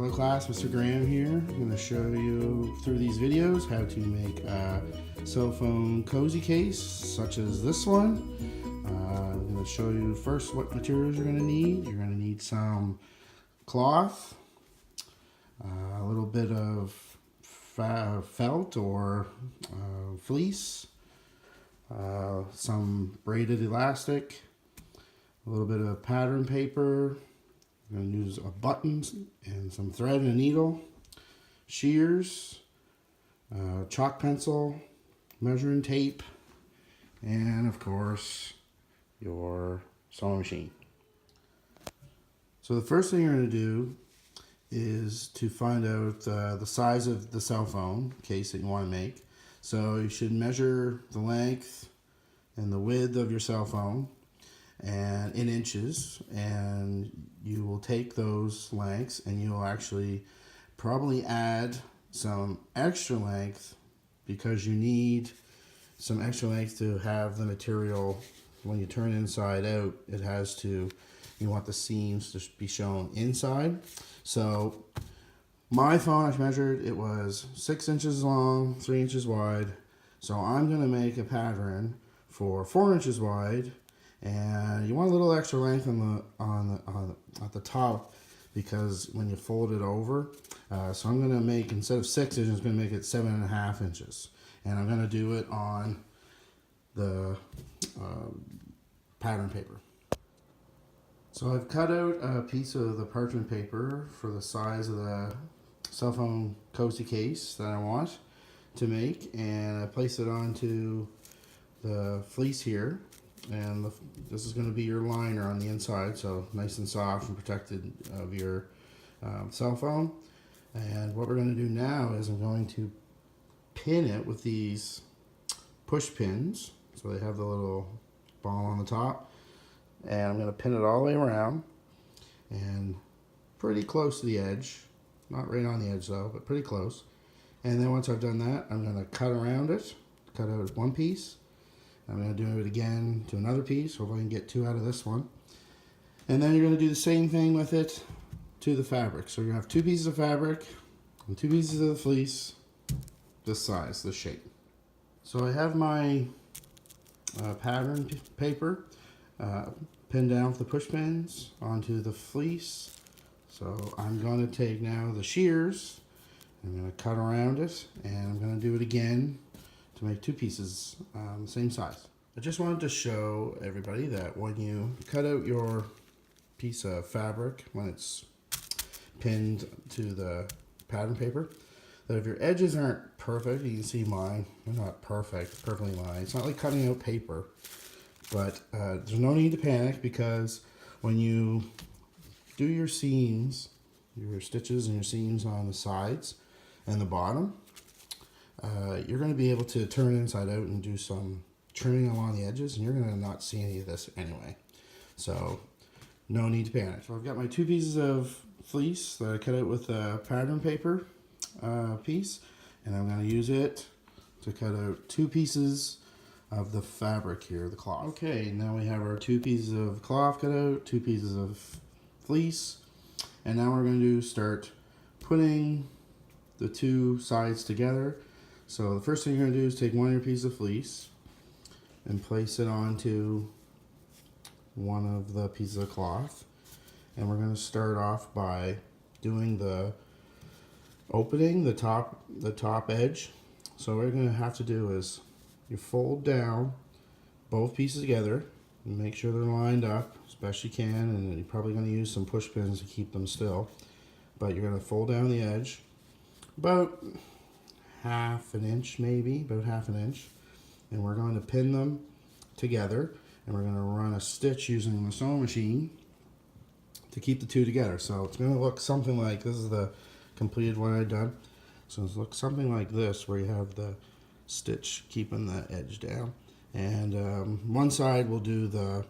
Hello class, Mr. Graham here. I'm going to show you through these videos how to make a cell phone cozy case such as this one. I'm going to show you first what materials you're going to need. You're going to need some cloth, a little bit of felt or fleece, some braided elastic, a little bit of pattern paper. I'm going to use a button and some thread and a needle, shears, chalk pencil, measuring tape, and of course your sewing machine. So the first thing you're going to do is to find out the size of the cell phone case that you want to make. So you should measure the length and the width of your cell phone and in inches, and you will take those lengths and you will actually probably add some extra length because you need some extra length to have the material when you turn inside out. It has to, you want the seams to be shown inside. So my phone I've measured, it was 6 inches long, 3 inches wide. So I'm going to make a pattern for 4 inches wide. And you want a little extra length at the top because when you fold it over, so I'm going to make, instead of 6 inches, I'm going to make it 7.5 inches, and I'm going to do it on the pattern paper. So I've cut out a piece of the parchment paper for the size of the cell phone cozy case that I want to make, and I place it onto the fleece here. And this is going to be your liner on the inside, so nice and soft and protected of your cell phone. And what we're going to do now is I'm going to pin it with these push pins. So they have the little ball on the top, and I'm going to pin it all the way around and pretty close to the edge, not right on the edge though, but pretty close. And then once I've done that, I'm going to cut around it, cut out one piece. I'm going to do it again to another piece. Hopefully I can get 2 out of this one. And then you're going to do the same thing with it to the fabric. So you're going to have 2 pieces of fabric and 2 pieces of the fleece, this size, this shape. So I have my pattern paper pinned down with the push pins onto the fleece. So I'm going to take now the shears, I'm going to cut around it, and I'm going to do it again to make 2 pieces the same size. I just wanted to show everybody that when you cut out your piece of fabric, when it's pinned to the pattern paper, that if your edges aren't perfect, you can see mine, they're not perfectly lined. It's not like cutting out paper, but there's no need to panic, because when you do your seams, your stitches and your seams on the sides and the bottom, you're going to be able to turn inside out and do some trimming along the edges, and you're going to not see any of this anyway. So no need to panic. So I've got my 2 pieces of fleece that I cut out with a pattern paper piece, and I'm going to use it to cut out 2 pieces of the fabric here, the cloth. Okay, now we have our 2 pieces of cloth cut out, 2 pieces of fleece, and now we're going to start putting the 2 sides together. So the first thing you're going to do is take one of your pieces of fleece and place it onto one of the pieces of cloth. And we're going to start off by doing the opening, the top edge. So what you're going to have to do is you fold down both pieces together and make sure they're lined up as best you can. And you're probably going to use some push pins to keep them still. But you're going to fold down the edge about half an inch, maybe about half an inch, and we're going to pin them together, and we're going to run a stitch using the sewing machine to keep the 2 together. So it's going to look something like this. Is the completed one I've done. So it's look something like this, where you have the stitch keeping the edge down, and one side will do the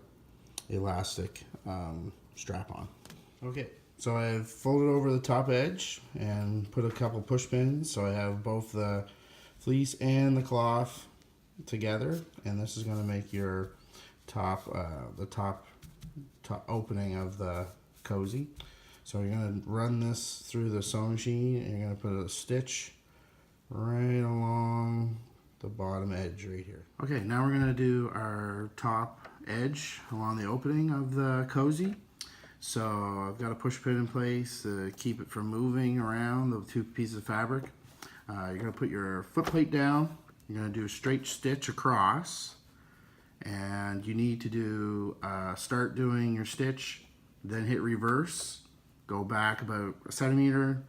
elastic strap on. Okay. So I've folded over the top edge and put a couple push pins, so I have both the fleece and the cloth together, and this is going to make your top opening of the cozy. So you're going to run this through the sewing machine, and you're going to put a stitch right along the bottom edge right here. Okay, now we're going to do our top edge along the opening of the cozy. So I've got a push pin in place to keep it from moving around the two pieces of fabric. You're going to put your foot plate down. You're going to do a straight stitch across, and you need to do start doing your stitch, then hit reverse, go back about a centimeter,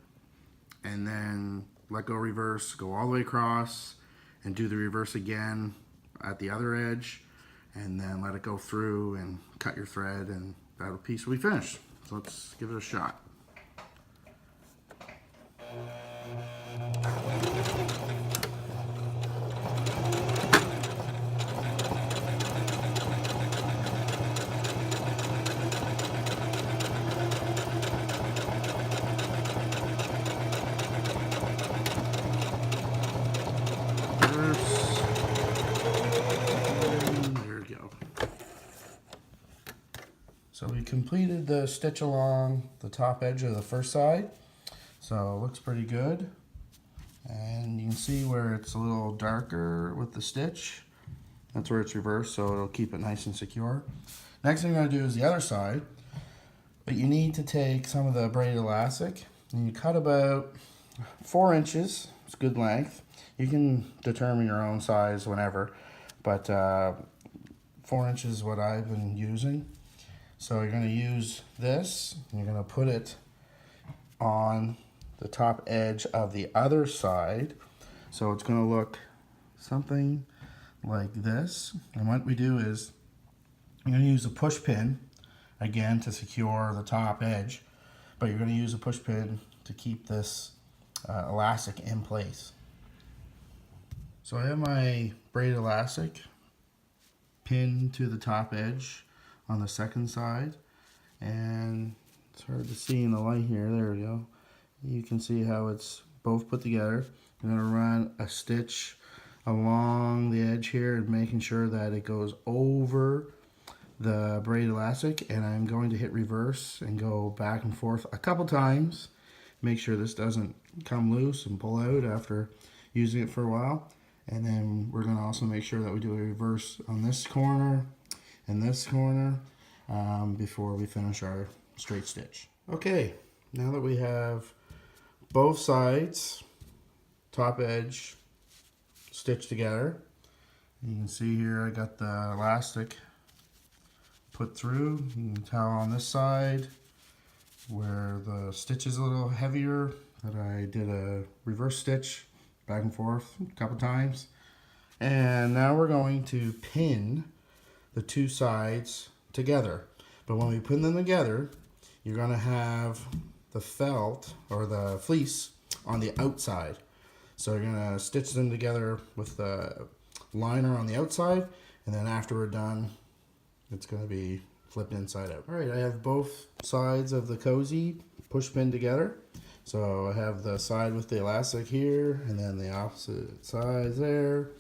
and then let go reverse, go all the way across, and do the reverse again at the other edge, and then let it go through and cut your thread, and that piece will be finished. So let's give it a shot. There we go. So we completed the stitch along the top edge of the first side. So it looks pretty good. And you can see where it's a little darker with the stitch. That's where it's reversed, so it'll keep it nice and secure. Next thing I'm going to do is the other side. But you need to take some of the braided elastic, and you cut about 4 inches. It's good length. You can determine your own size whenever, but 4 inches is what I've been using. So you're going to use this, and you're going to put it on the top edge of the other side. So it's going to look something like this. And what we do is you're going to use a push pin again to secure the top edge, but you're going to use a push pin to keep this elastic in place. So I have my braided elastic pinned to the top edge on the second side, and it's hard to see in the light here. There we go. You can see how it's both put together. I'm going to run a stitch along the edge here and making sure that it goes over the braided elastic, and I'm going to hit reverse and go back and forth a couple times. Make sure this doesn't come loose and pull out after using it for a while. And then we're going to also make sure that we do a reverse on this corner and this corner before we finish our straight stitch. Okay, now that we have both sides, top edge, stitched together, you can see here I got the elastic put through. You can tell on this side where the stitch is a little heavier that I did a reverse stitch back and forth a couple times. And now we're going to pin the two sides together. But when we pin them together, you're going to have the felt or the fleece on the outside. So you're going to stitch them together with the liner on the outside, and then after we're done, it's going to be flipped inside out. All right, I have both sides of the cozy push pinned together. So I have the side with the elastic here, and then the opposite side there.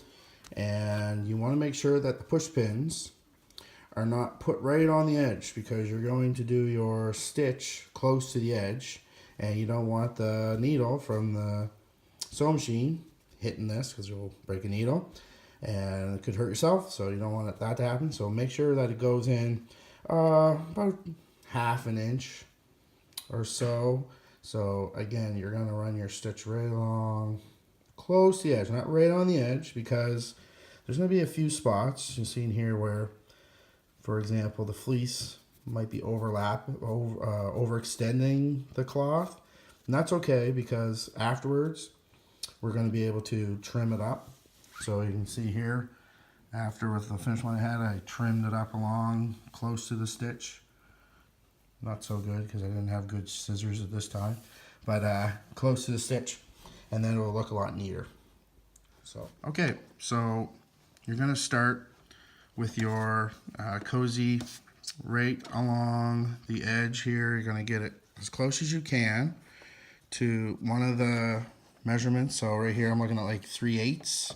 And you want to make sure that the push pins are not put right on the edge, because you're going to do your stitch close to the edge, and you don't want the needle from the sewing machine hitting this, because you'll break a needle and it could hurt yourself, so you don't want that to happen. So make sure that it goes in about ½ inch or so. So again, you're going to run your stitch right along close to the edge, not right on the edge, because there's going to be a few spots you see in here where, for example, the fleece might be overextending the cloth. And that's okay, because afterwards we're going to be able to trim it up. So you can see here, after with the finished one I had, I trimmed it up along close to the stitch. Not so good because I didn't have good scissors at this time, but close to the stitch, and then it will look a lot neater. So okay, so you're going to start with your cozy right along the edge here. You're going to get it as close as you can to one of the measurements. So right here I'm looking at like 3/8.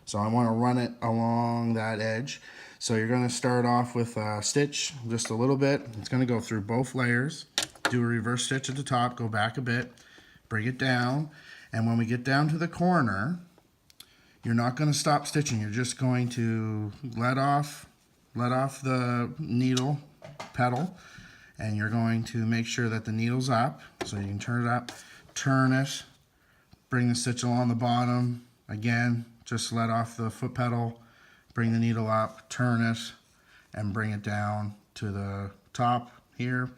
So I want to run it along that edge. So you're going to start off with a stitch just a little bit. It's going to go through both layers. do a reverse stitch at the top, go back a bit, bring it down, and when we get down to the corner, you're not going to stop stitching. You're just going to let off the needle pedal, and you're going to make sure that the needle's up. So you can turn it up, turn it, bring the stitch along the bottom. Again, just let off the foot pedal, bring the needle up, turn it, and bring it down to the top here,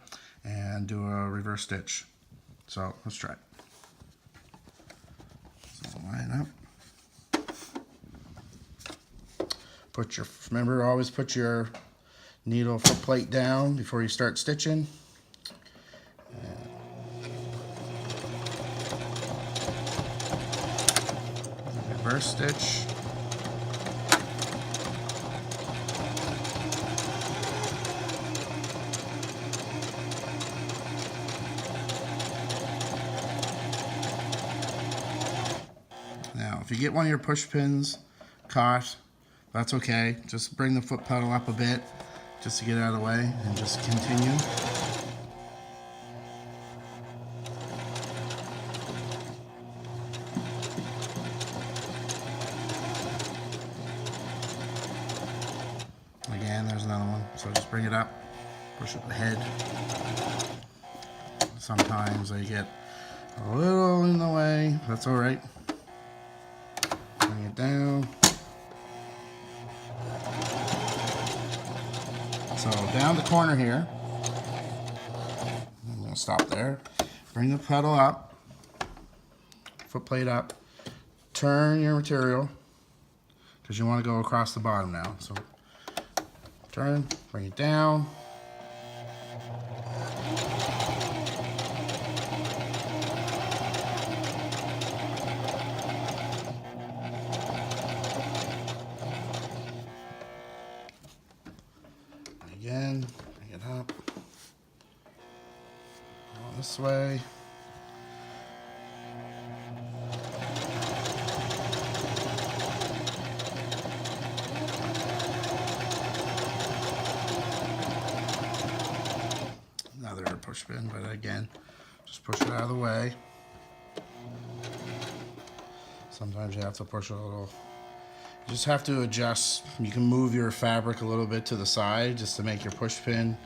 and do a reverse stitch. So let's try it. So line up. Remember, always put your needle foot plate down before you start stitching. Reverse stitch. Now, if you get one of your push pins caught, that's okay. Just bring the foot pedal up a bit just to get it out of the way, and just continue. Again, there's another one. So just bring it up, push it ahead. Sometimes they get a little in the way. That's all right. Bring it down. So down the corner here, I'm going to stop there, bring the pedal up, foot plate up, turn your material, because you want to go across the bottom now. So turn, bring it down. Again, bring it up. Go this way. Another push pin, but again, just push it out of the way. Sometimes you have to push a little. You just have to adjust. You can move your fabric a little bit to the side just to make your push pin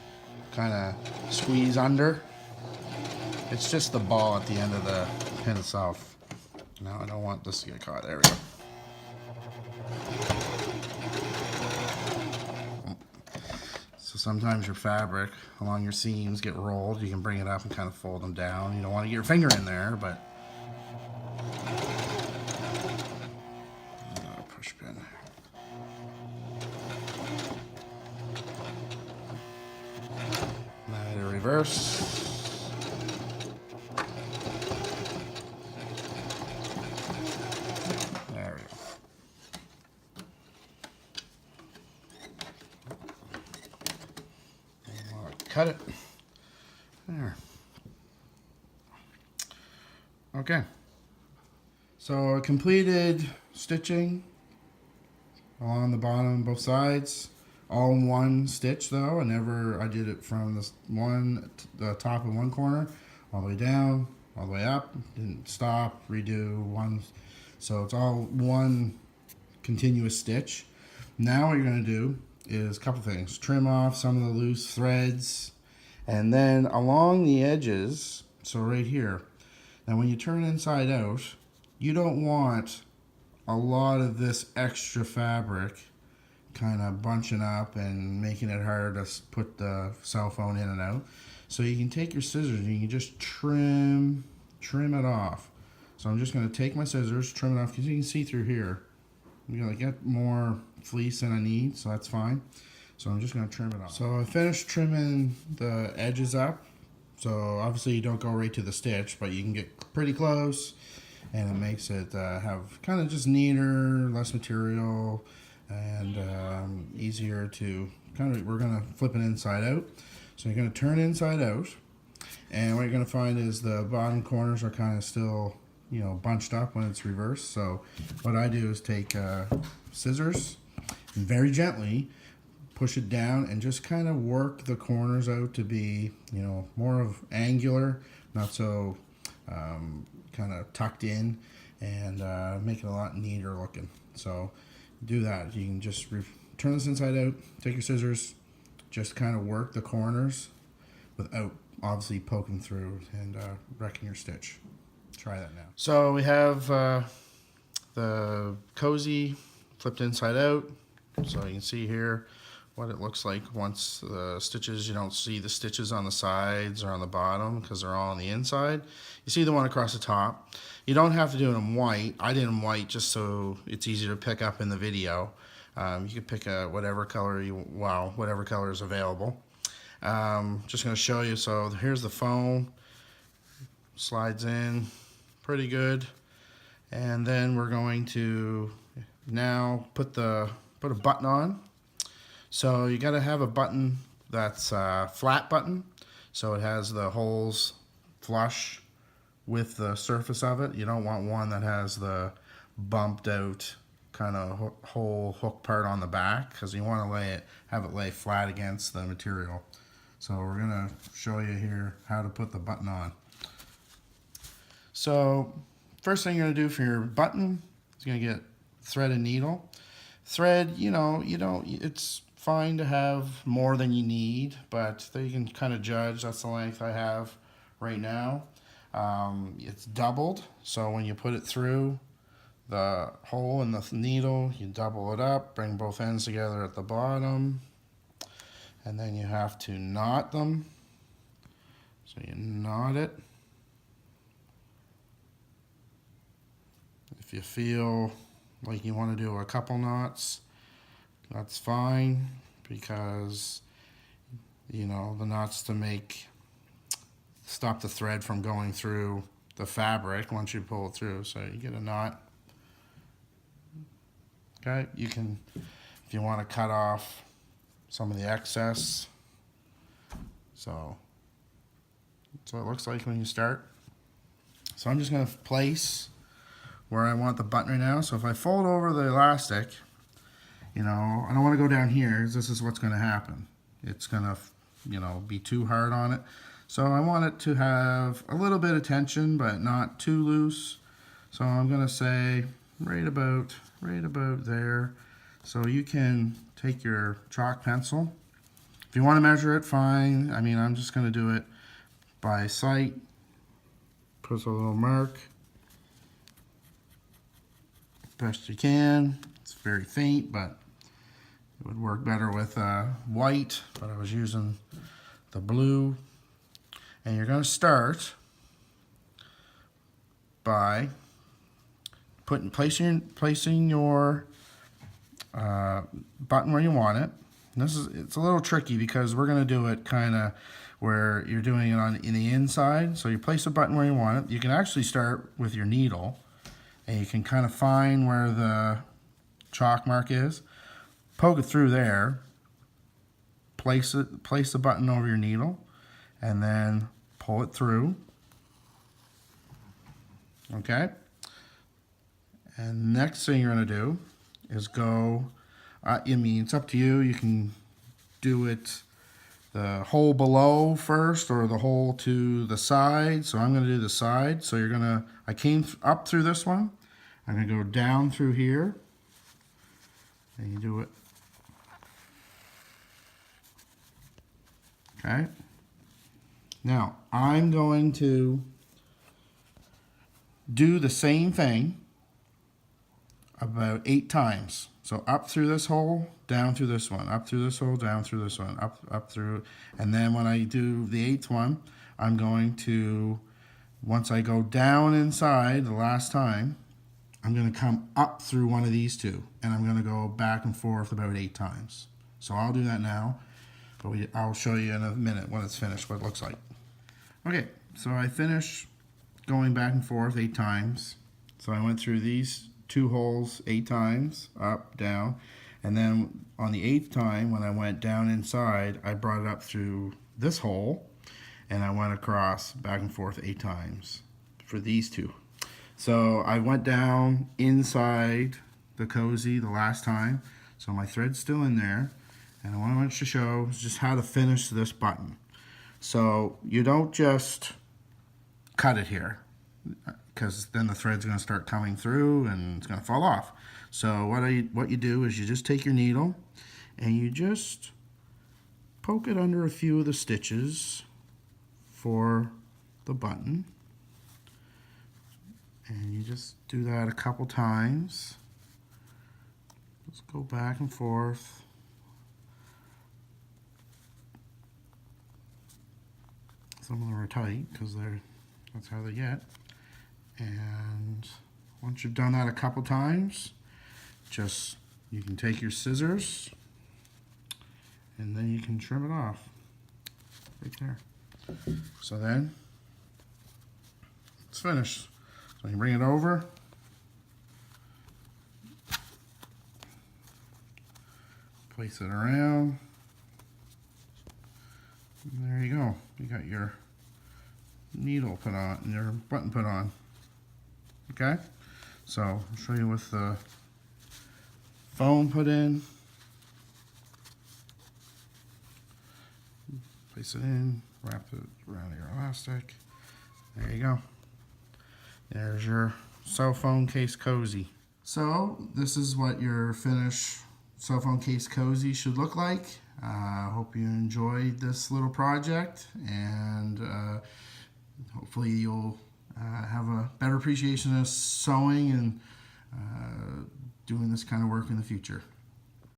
kind of squeeze under. It's just the ball at the end of the pin itself. Now I don't want this to get caught. There we go. So sometimes your fabric along your seams get rolled. You can bring it up and kind of fold them down. You don't want to get your finger in there, but push pin. Now to reverse. There we go. Cut it. There. Okay. So I completed stitching along the bottom, both sides, all in one stitch though. I did it from the top of one corner, all the way down, all the way up, didn't stop, redo one. So it's all one continuous stitch. Now what you're gonna do is a couple things. Trim off some of the loose threads, and then along the edges, so right here, now when you turn inside out, you don't want a lot of this extra fabric kind of bunching up and making it hard to put the cell phone in and out. So you can take your scissors and you can just trim it off. So I'm just going to take my scissors, trim it off, because you can see through here. I'm going to get more fleece than I need, so that's fine. So I'm just going to trim it off. So I finished trimming the edges up. So obviously you don't go right to the stitch, but you can get pretty close, and it makes it have kind of just neater, less material, and easier to we're going to flip it inside out. So you're going to turn inside out, and what you're going to find is the bottom corners are kind of still, bunched up when it's reversed. So what I do is take scissors and very gently push it down and just kind of work the corners out to be, you know, more of angular, not so kind of tucked in, and make it a lot neater looking. So do that. You can just turn this inside out, take your scissors, just kind of work the corners without obviously poking through and wrecking your stitch. Try that now. So we have the cozy flipped inside out, so you can see here what it looks like once the stitches, you don't see the stitches on the sides or on the bottom because they're all on the inside. You see the one across the top. You don't have to do it in white. I did it in white just so it's easier to pick up in the video. You could pick whatever color whatever color is available. Just going to show you. So here's the phone. Slides in pretty good. And then we're going to now put a button on. So you got to have a button that's a flat button, so it has the holes flush with the surface of it. You don't want one that has the bumped out kind of whole hook part on the back, because you want to have it lay flat against the material. So we're gonna show you here how to put the button on. So first thing you're gonna do for your button is gonna get thread and needle. Thread, it's fine to have more than you need, but you can kind of judge. That's the length I have right now. It's doubled, so when you put it through the hole in the needle, you double it up, bring both ends together at the bottom, and then you have to knot them. So you knot it. If you feel like you want to do a couple knots, that's fine, because the knots to stop the thread from going through the fabric once you pull it through. So you get a knot. Okay, you can, if you want to cut off some of the excess. So that's what it looks like when you start. So I'm just going to place where I want the button right now. So if I fold over the elastic, I don't want to go down here, because this is what's going to happen. It's going to, be too hard on it. So I want it to have a little bit of tension, but not too loose. So I'm going to say right about there. So you can take your chalk pencil. If you want to measure it, fine. I mean, I'm just going to do it by sight. Put a little mark. Best you can. It's very faint, but it would work better with white, but I was using the blue. And you're going to start by placing your button where you want it. And it's a little tricky because we're going to do it kind of where you're doing it in the inside. So you place the button where you want it. You can actually start with your needle, and you can kind of find where the chalk mark is. Poke it through there. Place the button over your needle, and then pull it through. Okay. And next thing you're going to do is go, it's up to you. You can do it the hole below first or the hole to the side. So I'm going to do the side. So I came up through this one. I'm going to go down through here. And you do it. Okay. Now, I'm going to do the same thing about 8 times. So up through this hole, down through this one, up through this hole, down through this one, up through. And then when I do the 8th one, I'm going to, once I go down inside the last time, I'm going to come up through one of these two. And I'm going to go back and forth about 8 times. So I'll do that now. But I'll show you in a minute when it's finished what it looks like. Okay, so I finished going back and forth 8 times. So I went through these 2 holes 8 times, up, down, and then on the 8th time when I went down inside, I brought it up through this hole, and I went across back and forth 8 times for these 2. So I went down inside the cozy the last time, so my thread's still in there, And what I want to show is just how to finish this button. So you don't just cut it here, because then the thread's going to start coming through and it's going to fall off. So what you do is you just take your needle and you just poke it under a few of the stitches for the button, and you just do that a couple times. Just go back and forth. Some of them are tight because that's how they get. And once you've done that a couple times, you can take your scissors and then you can trim it off right there. So then it's finished. So you bring it over, place it around, and there you go. You got your needle put on and your button put on. Okay, so I'll show you with the phone put in. Place it in, wrap it around your elastic. There you go. There's your cell phone case cozy. So this is what your finished cell phone case cozy should look like. I hope you enjoyed this little project, and hopefully you'll have a better appreciation of sewing and doing this kind of work in the future.